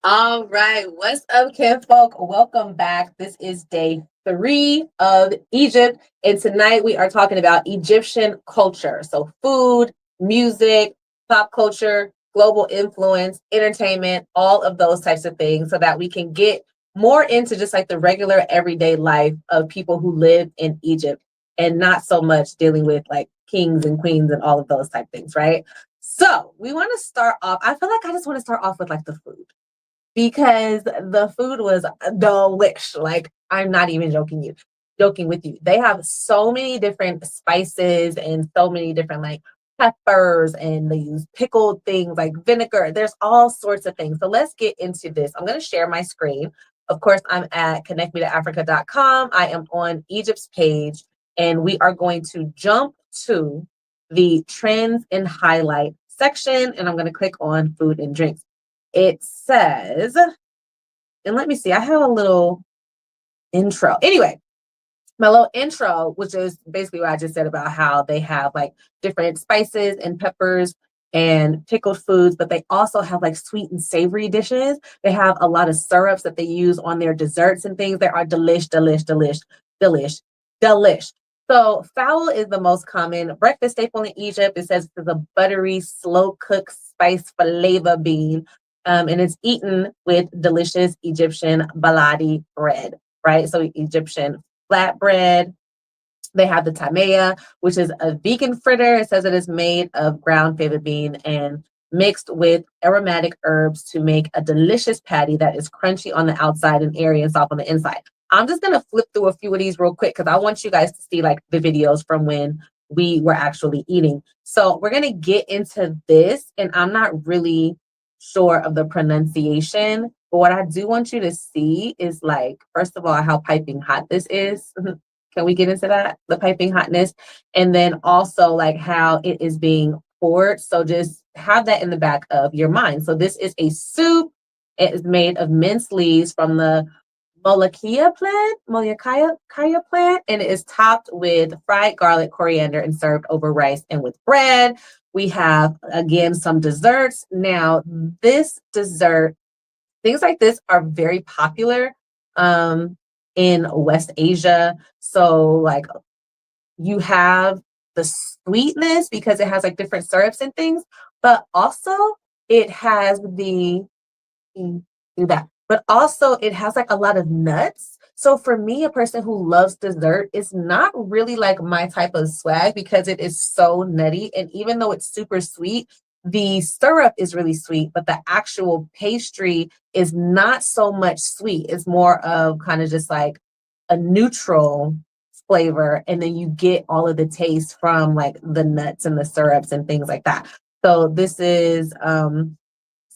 All right, what's up, kinfolk? Welcome back. This is day 3 of Egypt, and tonight we are talking about Egyptian culture. So, food, music, pop culture, global influence, entertainment, all of those types of things, so that we can get more into just like the regular everyday life of people who live in Egypt and not so much dealing with like kings and queens and all of those type things, right? So, we want to start off. I feel like I just want to start off with like the food because the food was delish. Like, I'm not even joking with you. They have so many different spices and so many different like peppers, and they use pickled things like vinegar. There's all sorts of things. So let's get into this. I'm going to share my screen. Of course, I'm at connectmetoafrica.com. I am on Egypt's page, and we are going to jump to the trends and highlight section, and I'm going to click on food and drinks. It says, and let me see, I have a little intro. Anyway, my little intro, which is basically what I just said about how they have like different spices and peppers and pickled foods, but they also have like sweet and savory dishes. They have a lot of syrups that they use on their desserts and things. They are delish. So fowl is the most common breakfast staple in Egypt. It says it's a buttery, slow cooked spice flavor bean, and it's eaten with delicious Egyptian baladi bread, right? So Egyptian flatbread. They have the tamaya, which is a vegan fritter. It says it is made of ground fava bean and mixed with aromatic herbs to make a delicious patty that is crunchy on the outside and airy and soft on the inside. I'm just gonna flip through a few of these real quick because I want you guys to see like the videos from when we were actually eating. So we're gonna get into this, and I'm not really sure of the pronunciation. But what I do want you to see is like, first of all, how piping hot this is. Can we get into that? The piping hotness. And then also like how it is being poured. So just have that in the back of your mind. So this is a soup. It is made of minced leaves from the Molokhia plant, and it is topped with fried garlic, coriander, and served over rice and with bread. We have again some desserts. Now, this dessert, things like this are very popular um, in West Asia. So, like, you have the sweetness because it has like different syrups and things, but also it has the do that. But also it has like a lot of nuts. So for me, a person who loves dessert, is not really like my type of swag because it is so nutty. And even though it's super sweet, the syrup is really sweet, but the actual pastry is not so much sweet. It's more of kind of just like a neutral flavor. And then you get all of the taste from like the nuts and the syrups and things like that. So this is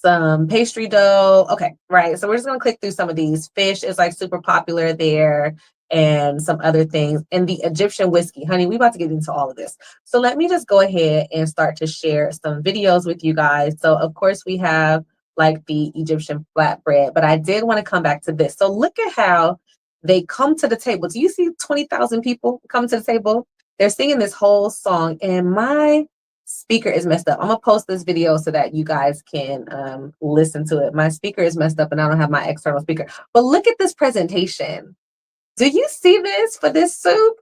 some pastry dough. Okay, right. So we're just gonna click through some of these. Fish is like super popular there, and some other things. And the Egyptian whiskey, honey, we about to get into all of this. So let me just go ahead and start to share some videos with you guys. So of course we have like the Egyptian flatbread, but I did want to come back to this. So look at how they come to the table. Do you see 20,000 people come to the table? They're singing this whole song, and my speaker is messed up. I'm gonna post this video so that you guys can listen to it. My speaker is messed up and I don't have my external speaker. But look at this presentation. Do you see this for this soup?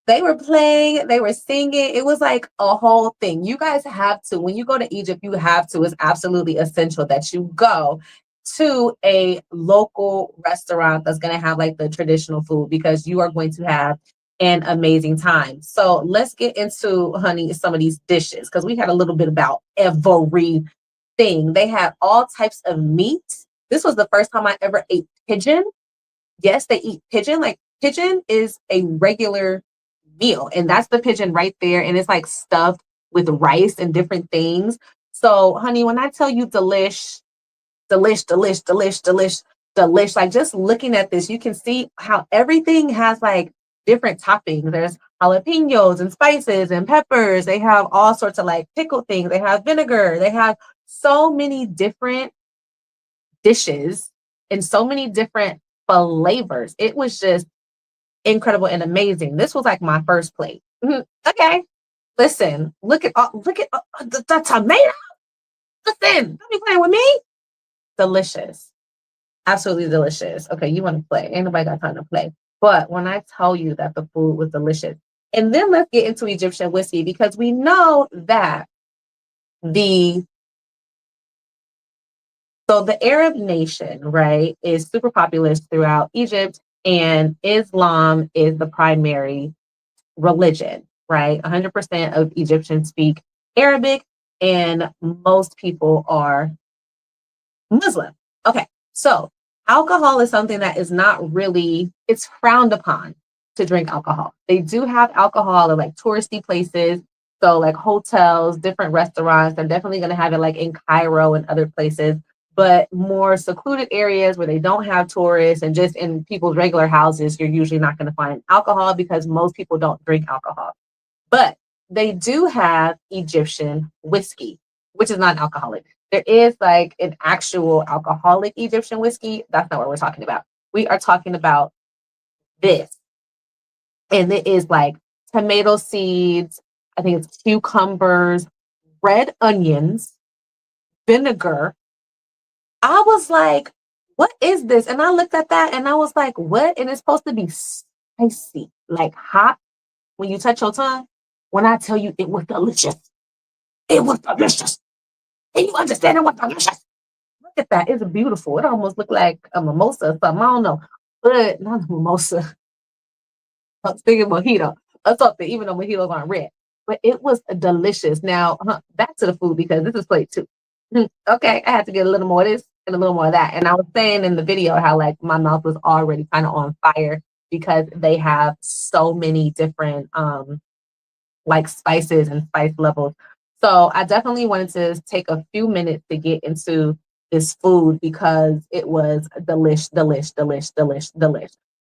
They were playing, they were singing. It was like a whole thing. You guys have to, when you go to Egypt, you have to, it's absolutely essential that you go to a local restaurant that's going to have like the traditional food, because you are going to have an amazing time. So let's get into, honey, some of these dishes, because we had a little bit about everything. They had all types of meat. This was the first time I ever ate pigeon. Yes, they eat pigeon. Like, pigeon is a regular meal, and that's the pigeon right there, and it's like stuffed with rice and different things. So honey, when I tell you delish, like, just looking at this, you can see how everything has like different toppings. There's jalapenos and spices and peppers. They have all sorts of like pickled things. They have vinegar. They have so many different dishes and so many different flavors. It was just incredible and amazing. This was like my first plate. Okay, listen, look at the tomato. Listen, don't be playing with me. Delicious. Absolutely delicious. Okay, you want to play. Ain't nobody got time to play. But when I tell you that the food was delicious, and then let's get into Egyptian whiskey because we know that the the Arab nation, right, is super populous throughout Egypt, and Islam is the primary religion, right? 100% of Egyptians speak Arabic, and most people are Muslim. Okay, so alcohol is something that is not really, it's frowned upon to drink alcohol. They do have alcohol at like touristy places. So like hotels, different restaurants, they're definitely going to have it like in Cairo and other places, but more secluded areas where they don't have tourists and just in people's regular houses, you're usually not going to find alcohol because most people don't drink alcohol. But they do have Egyptian whiskey, which is not alcoholic. There is like an actual alcoholic Egyptian whiskey. That's not what we're talking about. We are talking about this. And it is like tomato seeds, I think it's cucumbers, red onions, vinegar. I was like, what is this? And I looked at that and I was like, what? And it's supposed to be spicy, like hot when you touch your tongue. When I tell you it was delicious, it was delicious. And you understand it was delicious. Look at that. It's beautiful. It almost looked like a mimosa or something. I don't know. But not a mimosa. I was thinking mojito or something, even though mojitos aren't red. But it was delicious. Now, back to the food because this is plate two. Okay, I had to get a little more of this and a little more of that. And I was saying in the video how like my mouth was already kind of on fire because they have so many different like spices and spice levels. So I definitely wanted to take a few minutes to get into this food because it was delish.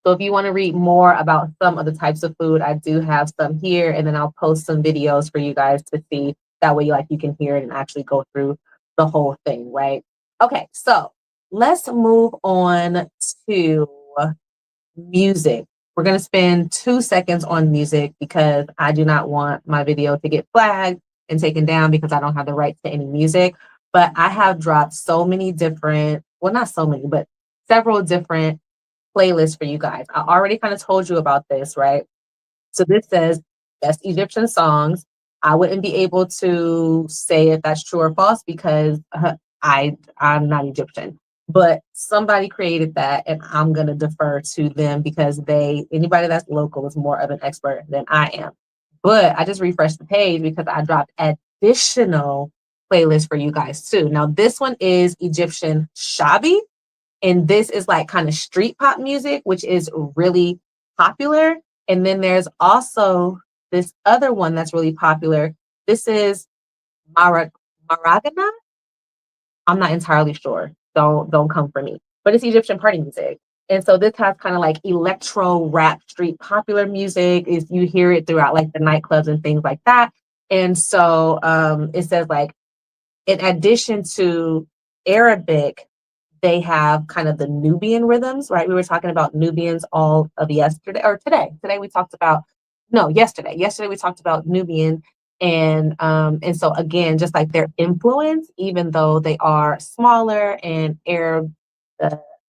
So if you want to read more about some of the types of food, I do have some here, and then I'll post some videos for you guys to see. That way, like you can hear it and actually go through the whole thing, right? Okay, so let's move on to music. We're going to spend 2 seconds on music because I do not want my video to get flagged and taken down because I don't have the rights to any music. But I have dropped so many different, well, not so many, but several different playlists for you guys. I already kind of told you about this, right? So this says best Egyptian songs. I wouldn't be able to say if that's true or false because I'm not Egyptian. But somebody created that, and I'm gonna defer to them because anybody that's local is more of an expert than I am. But I just refreshed the page because I dropped additional playlists for you guys too. Now this one is Egyptian Shabi, and this is like kind of street pop music, which is really popular. And then there's also this other one that's really popular. This is Maragana. I'm not entirely sure. Don't come for me. But it's Egyptian party music. And so this has kind of like electro rap street popular music. Is you hear it throughout like the nightclubs and things like that. And so it says like in addition to Arabic, they have kind of the Nubian rhythms, right? We were talking about Nubians all of yesterday or today. Today we talked about no, yesterday. Yesterday we talked about Nubian and so again, just like their influence, even though they are smaller and the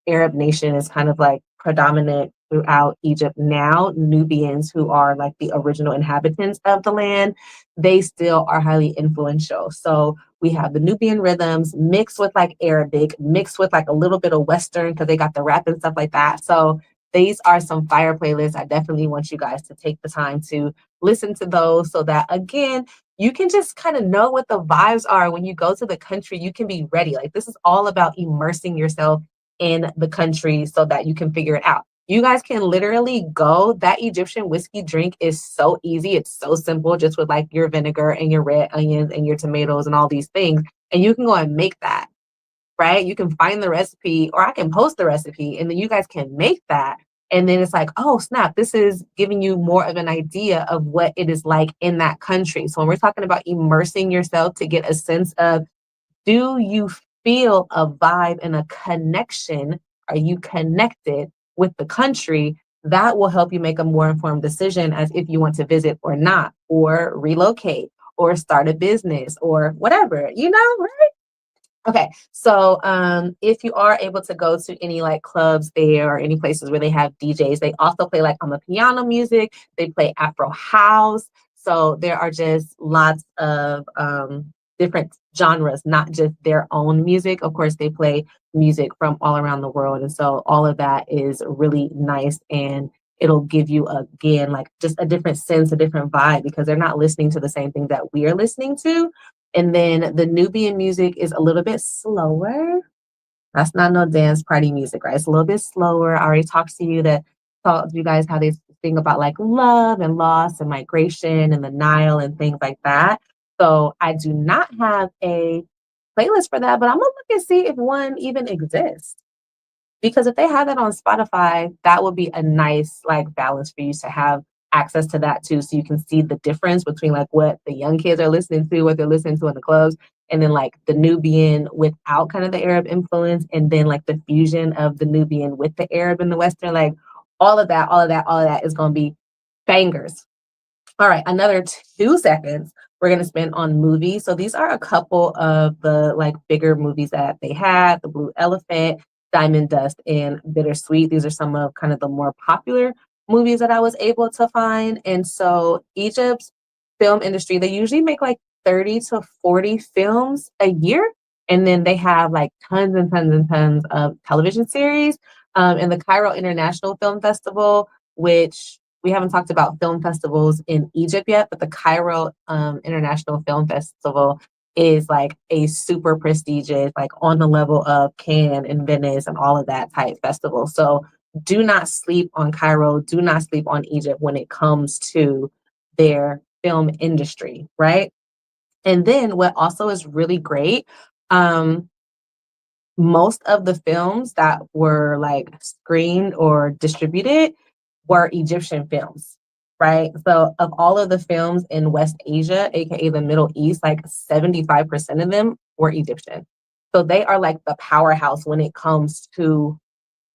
Arab nation is kind of like predominant throughout Egypt now, Nubians who are like the original inhabitants of the land, they still are highly influential. So we have the Nubian rhythms mixed with like Arabic, mixed with like a little bit of Western because they got the rap and stuff like that. So these are some fire playlists. I definitely want you guys to take the time to listen to those so that again, you can just kind of know what the vibes are when you go to the country. You can be ready. Like this is all about immersing yourself in the country so that you can figure it out. You guys can literally go. That Egyptian whiskey drink is so easy. It's so simple, just with like your vinegar and your red onions and your tomatoes and all these things. And you can go and make that, right? You can find the recipe or I can post the recipe and then you guys can make that. And then it's like, oh, snap, this is giving you more of an idea of what it is like in that country. So when we're talking about immersing yourself to get a sense of, do you feel a vibe and a connection? Are you connected with the country? That will help you make a more informed decision as if you want to visit or not, or relocate, or start a business, or whatever, right? Okay, so if you are able to go to any like clubs there or any places where they have DJs, they also play like on the piano music, they play Afro house. So there are just lots of different genres, not just their own music. Of course, they play music from all around the world. And so all of that is really nice, and it'll give you again like just a different sense, a different vibe, because they're not listening to the same thing that we are listening to. And then the Nubian music is a little bit slower. That's not no dance party music, right? It's a little bit slower. I already talked to you that taught you guys how they sing about like love and loss and migration and the Nile and things like that. So I do not have a playlist for that, but I'm gonna look and see if one even exists. Because if they have that on Spotify, that would be a nice like balance for you to have access to that too. So you can see the difference between like what the young kids are listening to, what they're listening to in the clubs, and then like the Nubian without kind of the Arab influence, and then like the fusion of the Nubian with the Arab and the Western, like all of that is gonna be bangers. All right, another 2 seconds we're gonna spend on movies. So these are a couple of the like bigger movies that they had: The Blue Elephant, Diamond Dust, and Bittersweet. These are some of kind of the more popular movies that I was able to find. And so Egypt's film industry, they usually make like 30 to 40 films a year. And then they have like tons and tons and tons of television series. And the Cairo International Film Festival, which we haven't talked about film festivals in Egypt yet, but the Cairo International Film Festival is like a super prestigious, like on the level of Cannes and Venice and all of that type festival. So do not sleep on Cairo. Do not sleep on Egypt when it comes to their film industry, right? And then what also is really great, um, most of the films that were like screened or distributed were Egyptian films, right? So of all of the films in West Asia, aka the Middle East, like 75% of them were Egyptian. So they are like the powerhouse when it comes to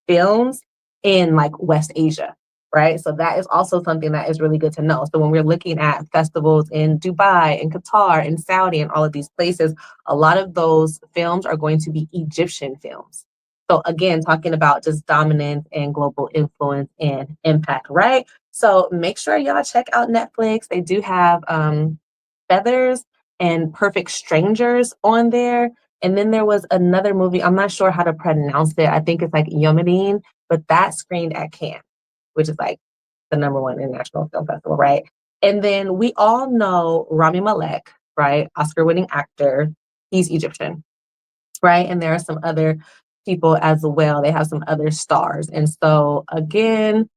films in like West Asia, right? So that is also something that is really good to know. So when we're looking at festivals in Dubai and Qatar and Saudi and all of these places, a lot of those films are going to be Egyptian films. So again, talking about just dominance and global influence and impact, right? So make sure y'all check out Netflix. They do have Feathers and Perfect Strangers on there. And then there was another movie, I'm not sure how to pronounce it. I think it's like Yomadine, but that screened at Cannes, which is like the number one international film festival, right? And then we all know Rami Malek, right? Oscar winning actor. He's Egyptian, right? And there are some other people as well. They have some other stars. And so again,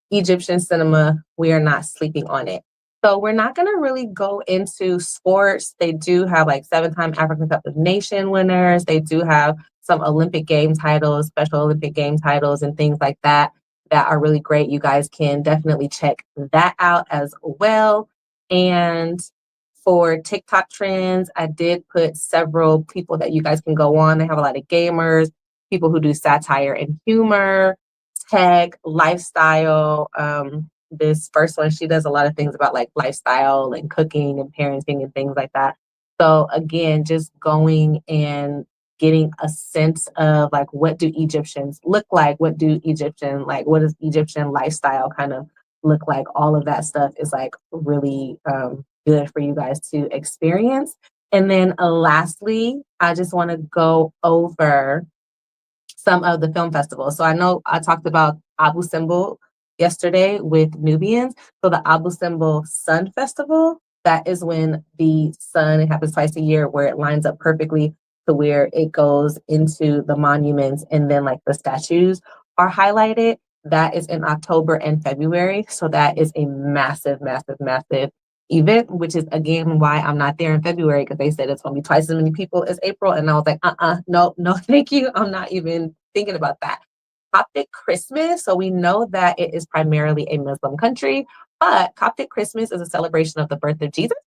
Egyptian cinema, we are not sleeping on it. So we're not going to really go into sports. They do have like 7-time African Cup of Nation winners. They do have some Olympic game titles, Special Olympic game titles, and things like that that are really great. You guys can definitely check that out as well. And for TikTok trends, I did put several people that you guys can go on. They have a lot of gamers, people who do satire and humor, tech, lifestyle. This first one, she does a lot of things about like lifestyle and cooking and parenting and things like that. So again, just going and getting a sense of like what do Egyptians look like? What do Egyptian like? What does Egyptian lifestyle kind of look like? All of that stuff is like really good for you guys to experience. And then lastly, I just want to go over some of the film festivals. So I know I talked about Abu Simbel yesterday with Nubians. So the Abu Simbel Sun Festival, that is when the sun, it happens twice a year, where it lines up perfectly to where it goes into the monuments and then like the statues are highlighted. That is in October and February. So that is a massive, massive, massive event, which is again why I'm not there in February, because they said it's going to be twice as many people as April. And I was like, no, no, thank you. I'm not even thinking about that. Coptic Christmas. So we know that it is primarily a Muslim country, but Coptic Christmas is a celebration of the birth of Jesus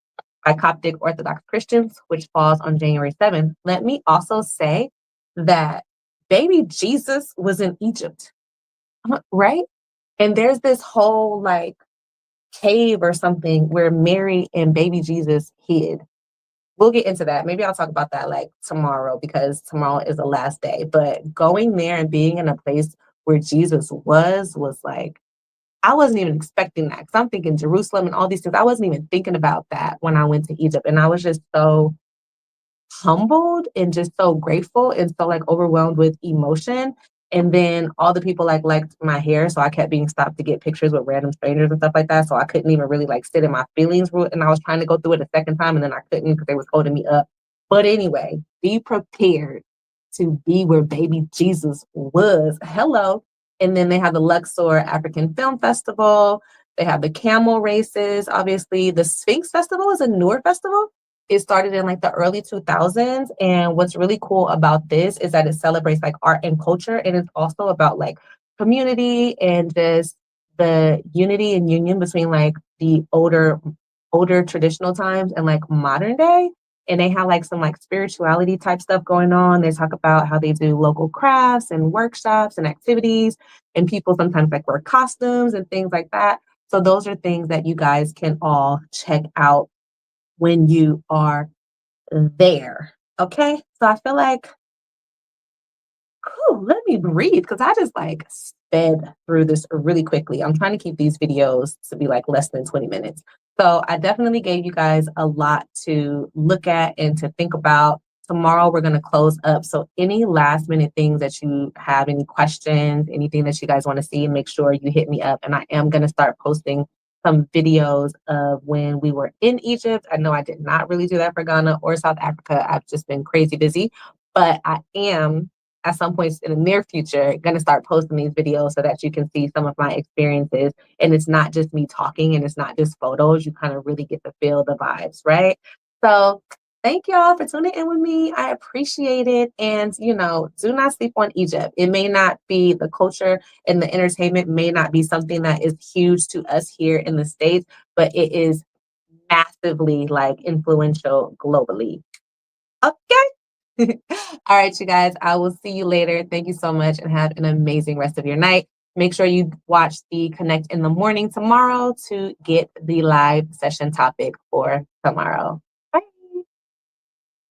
by Coptic Orthodox Christians, which falls on January 7th. Let me also say that baby Jesus was in Egypt, right? And there's this whole like cave or something where Mary and baby Jesus hid. we'll get into that. Maybe I'll talk about that like tomorrow because tomorrow is the last day. But going there and being in a place where Jesus was like, I wasn't even expecting that. Cause I'm thinking Jerusalem and all these things. I wasn't even thinking about that when I went to Egypt. And I was just so humbled and just so grateful and so like overwhelmed with emotion. And then all the people like liked my hair, so I kept being stopped to get pictures with random strangers and stuff like that. So I couldn't even really like sit in my feelings. And I was trying to go through it a second time, and then I couldn't because they was holding me up. But anyway, be prepared to be where baby Jesus was. Hello. And then they have the Luxor African Film Festival. They have the camel races. Obviously, the Sphinx Festival is a newer festival. It started in like the early 2000s. And what's really cool about this is that it celebrates like art and culture. And it's also about like community and just the unity and union between like the older traditional times and like modern day. And they have like some like spirituality type stuff going on. They talk about how they do local crafts and workshops and activities. And people sometimes like wear costumes and things like that. So those are things that you guys can all check out when you are there. Okay. So I feel like, whew, let me breathe because I just like sped through this really quickly. I'm trying to keep these videos to be like less than 20 minutes. So I definitely gave you guys a lot to look at and to think about. Tomorrow we're going to close up. So any last minute things that you have, any questions, anything that you guys want to see, make sure you hit me up. And I am going to start posting some videos of when we were in Egypt. I know I did not really do that for Ghana or South Africa. I've just been crazy busy, but I am at some points in the near future going to start posting these videos so that you can see some of my experiences. And it's not just me talking and it's not just photos. You kind of really get to feel the vibes, right? So thank y'all for tuning in with me. I appreciate it. And, you know, do not sleep on Egypt. It may not be the culture and the entertainment may not be something that is huge to us here in the States, but it is massively like influential globally. Okay. All right, you guys, I will see you later. Thank you so much and have an amazing rest of your night. Make sure you watch the Connect in the Morning tomorrow to get the live session topic for tomorrow.